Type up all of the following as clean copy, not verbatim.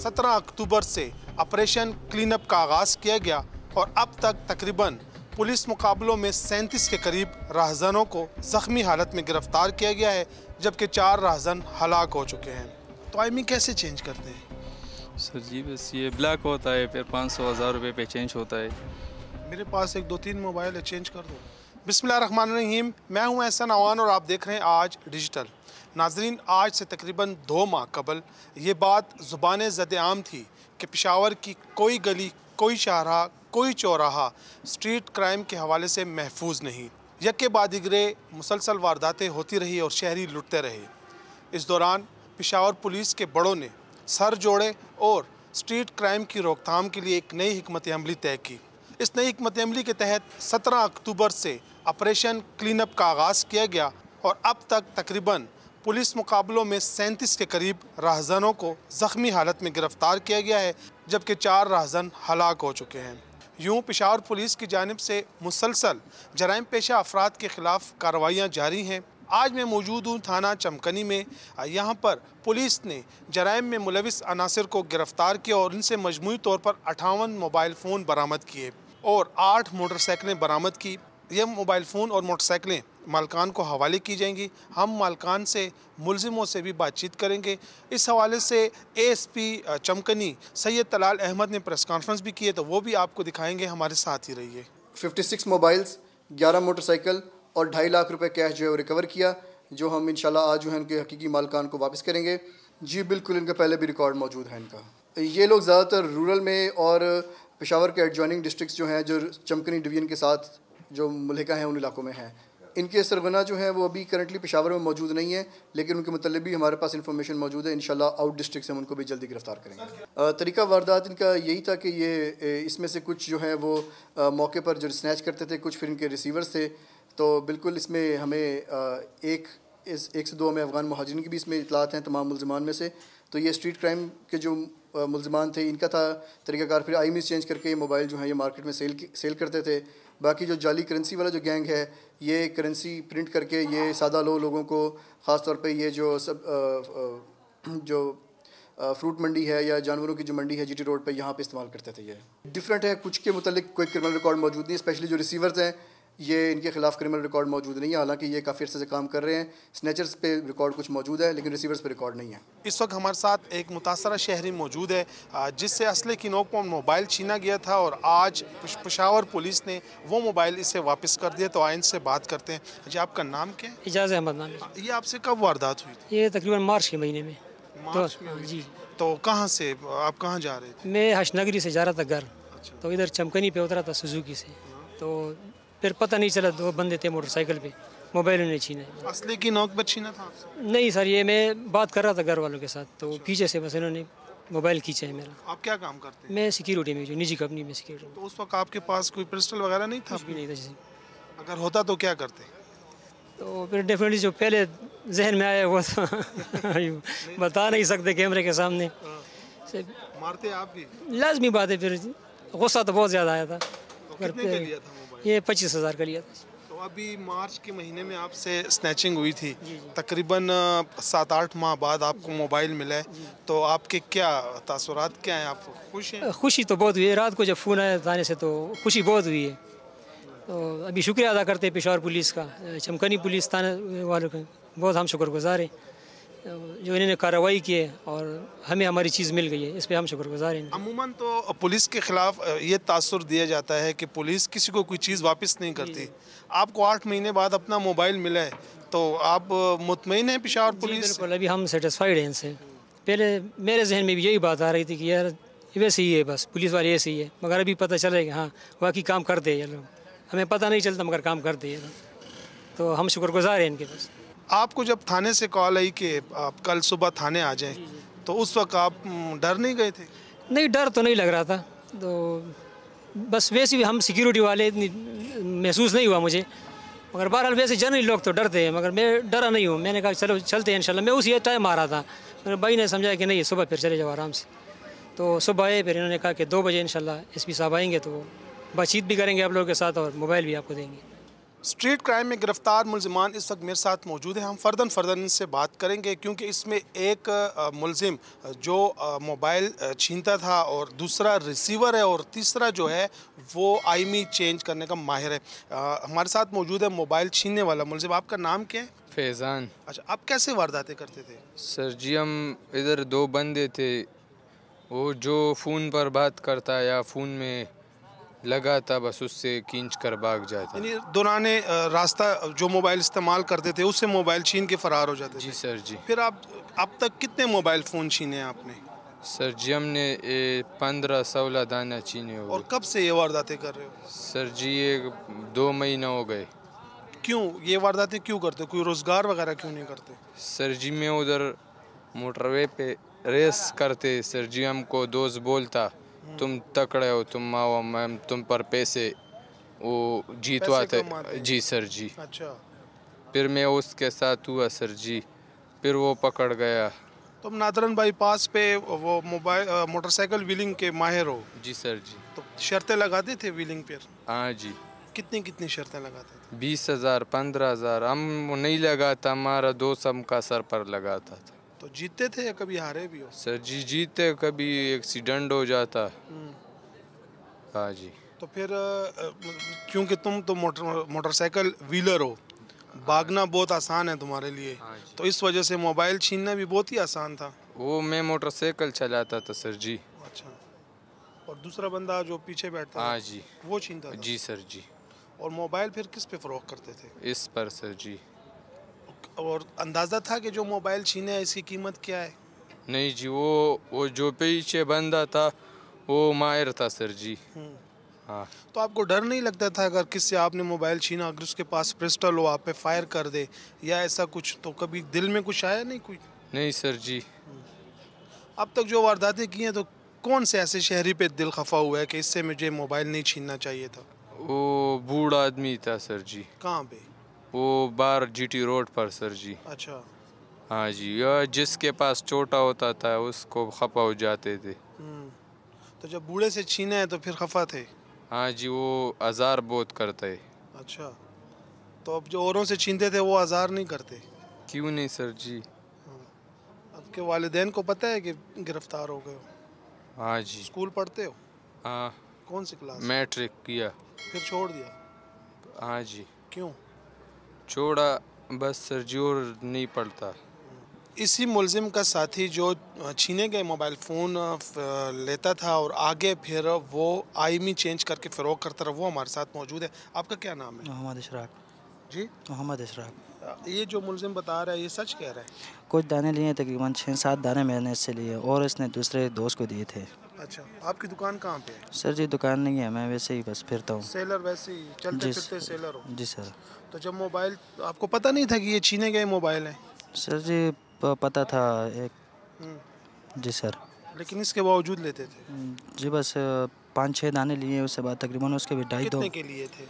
17 अक्टूबर से operation cleanup का आगाज़ किया गया और अब तक तकरीबन पुलिस मुकाबलों में 37 के करीब राहज़नों को ज़ख्मी हालत में गिरफ्तार किया गया है, जबकि 4 राहज़न हलाक हो चुके हैं। तो आईमी कैसे चेंज करते हैं? सर जी बस ये ब्लैक होता है, फिर 500-1000 रुपये पे चेंज होता है। मेरे पास 1-2-3 मोबाइल है, चेंज कर दो। बिस्मिल्लाहिर्रहमानिर्रहीम, मैं हूं एहसन अवान और आप देख रहे हैं आज डिजिटल। नाजरीन, आज से तकरीबन 2 माह कबल ये बात ज़ुबान ज़द-ए-आम थी कि पेशावर की कोई गली, कोई शाहराह, कोई चौराहा स्ट्रीट क्राइम के हवाले से महफूज नहीं। यके बाद दिगरे मुसलसल वारदातें होती रही और शहरी लुटते रहे। इस दौरान पेशावर पुलिस के बड़ों ने सर जोड़े और स्ट्रीट क्राइम की रोकथाम के लिए एक नई हिकमत अमली तय की। इस नई हिकमत अमली के तहत 17 अक्टूबर से ऑपरेशन क्लीनअप का आगाज़ किया गया और अब तक तकरीबन पुलिस मुकाबलों में 37 के करीब राहज़नों को ज़ख्मी हालत में गिरफ्तार किया गया है, जबकि 4 राहज़न हलाक हो चुके हैं। यूँ पेशावर पुलिस की जानिब से मुसलसल जराइम पेशा अफराद के ख़िलाफ़ कार्रवाइयाँ जारी हैं। आज मैं मौजूद हूँ थाना चमकनी में। यहाँ पर पुलिस ने जराइम में मुलविस अनासर को गिरफ्तार किया और इनसे मजमूई तौर पर 58 मोबाइल फ़ोन बरामद किए और 8 मोटरसाइकिलें बरामद की। यह मोबाइल फ़ोन और मोटरसाइकिलें मालकान को हवाले की जाएंगी। हम मालकान से, मुलजिमों से भी बातचीत करेंगे। इस हवाले से एएसपी चमकनी सैयद तलाल अहमद ने प्रेस कॉन्फ्रेंस भी की है, तो वो भी आपको दिखाएंगे। हमारे साथ ही रहिए। 56 मोबाइल्स, 11 मोटरसाइकिल और 2.5 लाख रुपए कैश जो है वो रिकवर किया, जो हम इंशाल्लाह आज जो है उनके हकीकी मालकान को वापस करेंगे। जी बिल्कुल, इनका पहले भी रिकॉर्ड मौजूद है इनका। ये लोग ज़्यादातर रूरल में और पेशावर के एडजॉइनिंग डिस्ट्रिक्ट्स जो हैं, जो चमकनी डिवीज़न के साथ जो मुल्हिका हैं, उन इलाकों में हैं। इनके सरगना जो है वो अभी करंटली पेशावर में मौजूद नहीं है, लेकिन उनके मतलब भी हमारे पास इंफॉर्मेशन मौजूद है। इंशाल्लाह आउट डिस्ट्रिक्ट से हम उनको भी जल्दी गिरफ्तार करेंगे। तरीका वारदात इनका यही था कि ये इसमें से कुछ जो है वो मौके पर जो स्नैच करते थे, कुछ फिर इनके रिसीवर्स थे। तो बिल्कुल इसमें हमें एक से 2 हमें अफ़गान मुहाजिरीन की भी इसमें इतलात हैं तमाम मुलज़मान में से। तो ये स्ट्रीट क्राइम के जो मुलज़मान थे, इनका था तरीक़ाकार। फिर आई चेंज करके ये मोबाइल जो है ये मार्केट में सेल करते थे। बाकी जो जाली करेंसी वाला जो गैंग है, ये करेंसी प्रिंट करके ये सादा लोगों को, ख़ास तौर पे ये जो फ्रूट मंडी है या जानवरों की जो मंडी है जीटी रोड पे, यहाँ पे इस्तेमाल करते थे। ये डिफरेंट है, कुछ के मुतालिक कोई क्रिमिनल रिकॉर्ड मौजूद नहीं है। स्पेशली जो रिसीवर्स हैं, ये इनके खिलाफ क्रिमिनल रिकॉर्ड मौजूद नहीं है, हालांकि ये काफ़ी अर्से से काम कर रहे हैं। स्नैचर्स पे रिकॉर्ड कुछ मौजूद है, लेकिन रिसीवर्स पे रिकॉर्ड नहीं है। इस वक्त हमारे साथ एक मुतासरा शहरी मौजूद है जिससे असले की नोक पर मोबाइल छीना गया था और आज पेशावर पुलिस ने वो मोबाइल इसे वापस कर दिया। तो आइन से बात करते हैं। जी, आपका नाम क्या है? इजाज़ अहमद नाम है। ये आपसे कब वारदात हुई थी? ये तकरीबन मार्च के महीने में। मार्च में जी। तो कहाँ से आप कहाँ जा रहे थे? मैं हशनगरी से जा रहा था घर। तो इधर चमकनी पे उतरा था सुजुकी से। तो फिर पता नहीं चला, 2 बंदे थे मोटरसाइकिल पे, मोबाइल उन्हें छीना। असले की नोक पर छीना था आपसे? नहीं सर, ये मैं बात कर रहा था घर वालों के साथ, तो पीछे से बस इन्होंने मोबाइल खींचा है मेरा। आप क्या काम करते हैं? मैं सिक्योरिटी में, जो निजी कंपनी में सिक्योरिटी। तो उस वक्त आपके पास कोई पिस्टल वगैरह नहीं था? कुछ भी नहीं था। जैसे अगर होता तो क्या करते? तो फिर डेफिनेटली जो पहले जहन में आया वो तो बता नहीं सकते कैमरे के सामने। मारते आप भी? लाजमी बात है, फिर गुस्सा तो बहुत ज़्यादा आया था। तो कितने का लिया था मोबाइल? ये 25,000 का लिया था। तो अभी मार्च के महीने में आपसे स्नैचिंग हुई थी, तकरीबन 7-8 माह बाद आपको मोबाइल मिला है, तो आपके क्या तासुरात क्या हैं? आप खुश हैं? खुशी तो बहुत हुई है। रात को जब फ़ोन आया थाने से तो खुशी बहुत हुई है। तो अभी शुक्रिया अदा करते हैं पेशावर पुलिस का, चमकनी पुलिस थाने वालों का बहुत हम शुक्रगुजार हैं जो इन्होंने कार्रवाई की है और हमें हमारी चीज़ मिल गई है, इस पर हम शुक्रगुजार हैं। अमूमन तो पुलिस के ख़िलाफ़ ये तासुर दिया जाता है कि पुलिस किसी को कोई चीज़ वापस नहीं करती। आपको 8 महीने बाद अपना मोबाइल मिला है, तो आप मुतमईन हैं पेशावर पुलिस? बिल्कुल, अभी हम सेटिस्फाइड हैं इनसे। पहले मेरे जहन में भी यही बात आ रही थी कि यार वैसे ही है, बस पुलिस वाले ऐसे ही है, मगर अभी पता चला कि हाँ वाकई काम करते हैं ये लोग। हमें पता नहीं चलता मगर काम करते हैं, तो हम शुक्रगुजार हैं इनके। बस आपको जब थाने से कॉल आई कि आप कल सुबह थाने आ जाएं, तो उस वक्त आप डर नहीं गए थे? नहीं, डर तो नहीं लग रहा था, तो बस वैसे भी हम सिक्योरिटी वाले इतनी महसूस नहीं हुआ मुझे। मगर बहरहाल वैसे जनरली लोग तो डरते हैं, मगर मैं डरा नहीं हूँ। मैंने कहा चलो चलते हैं इंशाल्लाह। मैं उसी टाइम आ रहा था, मेरे भाई ने समझाया कि नहीं सुबह फिर चले जाओ आराम से। तो सुबह आए, फिर इन्होंने कहा कि 2 बजे इंशाल्लाह एसपी साहब आएंगे तो बातचीत भी करेंगे आप लोगों के साथ और मोबाइल भी आपको देंगे। स्ट्रीट क्राइम में गिरफ्तार मुलजिमान इस वक्त मेरे साथ मौजूद हैं। हम फ़र्दन इनसे बात करेंगे क्योंकि इसमें एक मुलजिम जो मोबाइल छीनता था और दूसरा रिसीवर है और तीसरा जो है वो आईमी चेंज करने का माहिर है। हमारे साथ मौजूद है मोबाइल छीनने वाला मुलजिम। आपका नाम क्या है? फैज़ान। अच्छा, आप कैसे वारदातें करते थे? सर जी हम इधर दो बंदे थे, वो जो फ़ोन पर बात करता या फ़ोन में लगा था बस उससे खींच कर भाग जाता। यानी दौराने रास्ता जो मोबाइल इस्तेमाल करते थे उससे मोबाइल छीन के फ़रार हो जाते जी थे? सर जी। फिर आप अब तक कितने मोबाइल फ़ोन छीने हैं आपने? सर जी हमने 15-16 दाना छीने हो और गए। कब से ये वारदातें कर रहे हो? सर जी ये 2 महीना हो गए। क्यों ये वारदातें क्यों करते हो? कोई रोज़गार वगैरह क्यों नहीं करते? सर जी मैं उधर मोटरवे पे रेस करते, सर जी हमको दोस्त बोलता तुम तकड़े हो, तुम आओ मैम तुम पर पैसे वो जीतवाते। कमाते हैं। जी सर जी। अच्छा, फिर मैं उसके साथ हुआ सर जी, फिर वो पकड़ गया। तुम नादरन बाईपास पे वो मोटरसाइकिल व्हीलिंग के माहिर हो, जी सर जी। तो शर्तें लगाते थे व्हीलिंग पर? हाँ जी। कितनी कितनी शर्तें लगाते थे? 20,000 15,000 हम नहीं लगाता, हमारा दोस्त हमका सर पर लगाता था। तो जीतते थे या कभी हारे भी हो? सर जी जीते, कभी एक्सीडेंट हो जाता। हाँ जी। तो फिर क्योंकि तुम तो मोटरसाइकिल व्हीलर हो, भागना बहुत आसान है तुम्हारे लिए, हाँ जी। तो इस वजह से मोबाइल छीनना भी बहुत ही आसान था। वो मैं मोटरसाइकिल चलाता था सर जी। अच्छा, और दूसरा बंदा जो पीछे बैठता हाँ था जी। वो छीनता था? जी सर जी। और मोबाइल फिर किस पे फ़रोख्त करते थे? इस पर सर जी। और अंदाज़ा था कि जो मोबाइल छीने है इसकी कीमत क्या है? नहीं जी, वो जो पीछे बंदा था वो माहिर था सर जी। हाँ। तो आपको डर नहीं लगता था अगर किससे आपने मोबाइल छीना, अगर उसके पास पिस्टल हो, आप पे फायर कर दे या ऐसा कुछ, तो कभी दिल में कुछ आया नहीं कोई? नहीं सर जी। अब तक जो वारदातें की हैं तो कौन से ऐसे शहरी पे दिल खफा हुआ है कि इससे मुझे मोबाइल नहीं छीनना चाहिए था? वो बूढ़ा आदमी था सर जी, कहाँ पे? वो बार जीटी रोड पर सर जी। अच्छा। हाँ जी, या जिसके पास छोटा होता था उसको खपा हो जाते थे। तो जब बूढ़े से छीने हैं तो फिर खफा थे? हाँ जी, वो आज़ार बहुत करता है। अच्छा, तो अब जो औरों से छीनते थे वो आज़ार नहीं करते? क्यों नहीं सर जी। आपके वालिदैन को पता है कि गिरफ्तार हो गए हो? हाँ जी। स्कूल पढ़ते हो? हाँ, कौन सी क्लास? मैट्रिक किया। फिर छोड़ दिया? हाँ जी, क्यों? छोड़ा बस सर जी, और नहीं पढ़ता। इसी मुलजिम का साथी जो छीने गए मोबाइल फ़ोन लेता था और आगे फिर वो आईमी चेंज करके फ़रोग करता रहा, वो हमारे साथ मौजूद है। आपका क्या नाम है? मोहम्मद इशराक। जी, मोहम्मद इशराक। ये जो मुलजिम बता रहा है ये सच कह रहा है? कुछ दाने लिए, तकरीबन 6-7 दाने मैंने इससे लिए और इसने दूसरे दोस्त को दिए थे। अच्छा, आपकी दुकान कहाँ पे है? सर जी दुकान नहीं है, मैं वैसे ही बस फिरता हूँ। सेलर, वैसे ही चलते जी फिरते सेलर हो? जी सर। तो जब मोबाइल, आपको पता नहीं था कि ये छीने गए मोबाइल हैं? सर जी पता था एक। हम्म, जी सर। लेकिन इसके बावजूद लेते थे? जी बस 5-6 दाने लिए, उसके बाद तकरीबन उसके भी 2.5-2। कितने के लिए थे?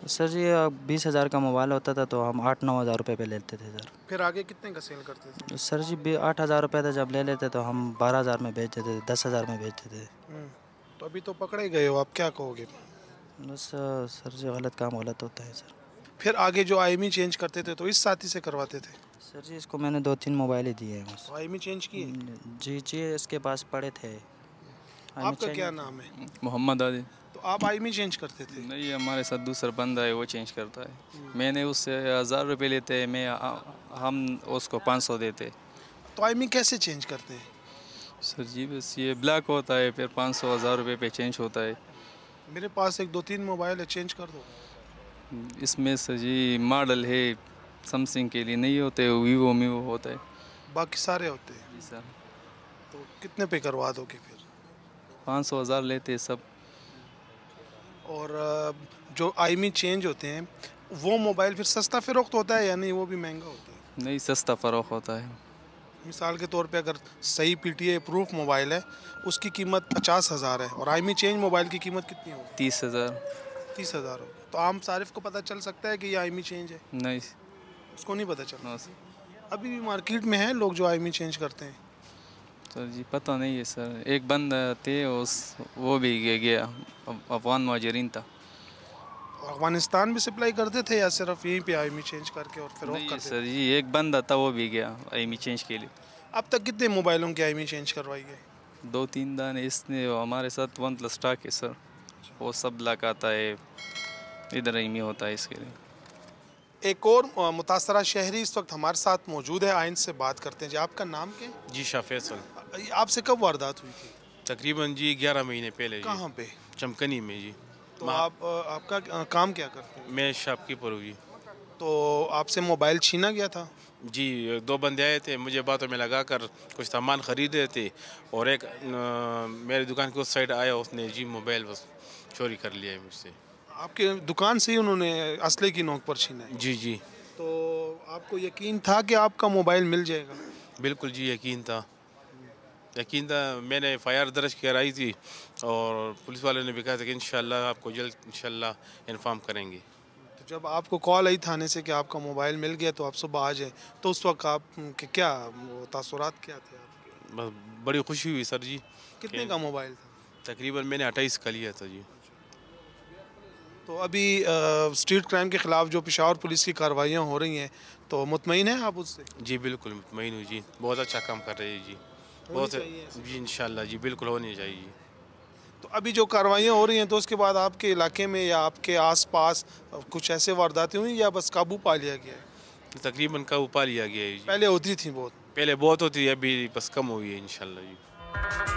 सर जी 20,000 का मोबाइल होता था तो हम 8-9 हज़ार रुपये पे लेते थे सर। फिर आगे कितने का सेल करते थे? सर जी 8,000 रुपये था, जब ले लेते तो हम 12,000 में बेच देते थे, 10,000 में बेचते थे। तो अभी तो पकड़े गए हो, आप क्या कहोगे? बस सर जी गलत काम गलत होता है सर। फिर आगे जो आईमी चेंज करते थे तो इस साथी से करवाते थे? सर जी इसको मैंने 2-3 मोबाइल ही दिए हैं बस। तो आईमी चेंज किए? जी जी इसके पास पड़े थे। आपका क्या नाम है? मोहम्मद आदि। तो आप आईमी चेंज करते थे? नहीं, हमारे साथ दूसरा बंदा है वो चेंज करता है। मैंने उससे 1,000 रुपये लेते हैं, हम उसको 500 देते। तो आईमी कैसे चेंज करते हैं? सर जी बस ये ब्लैक होता है, फिर 500-1,000 रुपये पे चेंज होता है। मेरे पास एक 2-3 मोबाइल है, चेंज कर दो। इसमें सर जी मॉडल है समसंग के लिए नहीं होते, वीवो मीवो होता है। बाकी सारे होते हैं। जी सर, तो कितने पे करवा दोगे फिर? 500-1,000 लेते हैं सब। और जो आईमी चेंज होते हैं वो मोबाइल फिर सस्ता फ़रोख्त होता है या नहीं, वो भी महंगा होता है? नहीं, सस्ता फ़रोख होता है। मिसाल के तौर पे अगर सही PTA प्रूफ मोबाइल है उसकी कीमत 50,000 है और आईमी चेंज मोबाइल की कीमत कितनी होगी? 30,000। 30,000 हो। तो आम सारिफ को पता चल सकता है कि ये आईमी चेंज है? नहीं। उसको नहीं पता चलता? No sir. अभी भी मार्केट में हैं लोग जो आईमी चेंज करते हैं? सर जी पता नहीं है सर, एक बंदा थे वो भी गया, अफगान मुहाजिरीन था। अफगानिस्तान भी सप्लाई करते थे या सिर्फ यहीं पे आईएमई चेंज करके और फिर ऑफ नहीं करते थे? सर जी, एक बंदा था वो भी गया आईएमई चेंज के लिए। अब तक कितने मोबाइलों की आईएमई चेंज करवाई गई? 2-3 दाने इसने हमारे साथ वन प्लस स्टॉक है सर, वो सब ब्लैक आता है, इधर आईएमई होता है इसके लिए। एक और मुतासरा शहरी इस वक्त हमारे साथ मौजूद है, आइन से बात करते हैं। जी आपका नाम क्या है? जी शाह फैसल। आपसे कब वारदात हुई थी? तकरीबन जी 11 महीने पहले जी। कहाँ पे? चमकनी में जी। तो आप आपका काम क्या करते हैं? मैं शॉपकीपर हूँ जी। तो आपसे मोबाइल छीना गया था? जी 2 बंदे आए थे, मुझे बातों में लगा कर कुछ सामान ख़रीद रहे थे और एक मेरी दुकान के उस साइड आया, उसने जी मोबाइल बस चोरी कर लिया है मुझसे। आपके दुकान से ही उन्होंने असले की नोक पर छीना है? जी जी तो आपको यकीन था कि आपका मोबाइल मिल जाएगा? बिल्कुल जी, यकीन था। मैंने FIR दर्ज कराई थी और पुलिस वाले ने भी कहा था कि इंशाल्लाह आपको जल्द इंशाल्लाह इन्फॉर्म करेंगे। तो जब आपको कॉल आई थाने से कि आपका मोबाइल मिल गया तो आप सुबह आ जाए, तो उस वक्त आप के क्या तासुरात क्या थे आपके? बस बड़ी खुशी हुई सर जी। कितने का मोबाइल था? तकरीबन मैंने 28 का लिया था जी। तो अभी स्ट्रीट क्राइम के ख़िलाफ़ जो पेशावर पुलिस की कार्रवाइयाँ हो रही हैं, तो मुतमईन हैं आप उससे? जी बिल्कुल मुतमईन हूँ जी, बहुत अच्छा काम कर रहे हैं जी। बहुत जी इंशाल्लाह जी, बिल्कुल होनी चाहिए। तो अभी जो कार्रवाइयाँ हो रही हैं, तो उसके बाद आपके इलाके में या आपके आसपास कुछ ऐसे वारदातें हुई या बस काबू पा लिया गया है? तकरीबन काबू पा लिया गया है जी। पहले होती थी बहुत? पहले बहुत होती है, अभी बस कम हुई है इंशाल्लाह जी।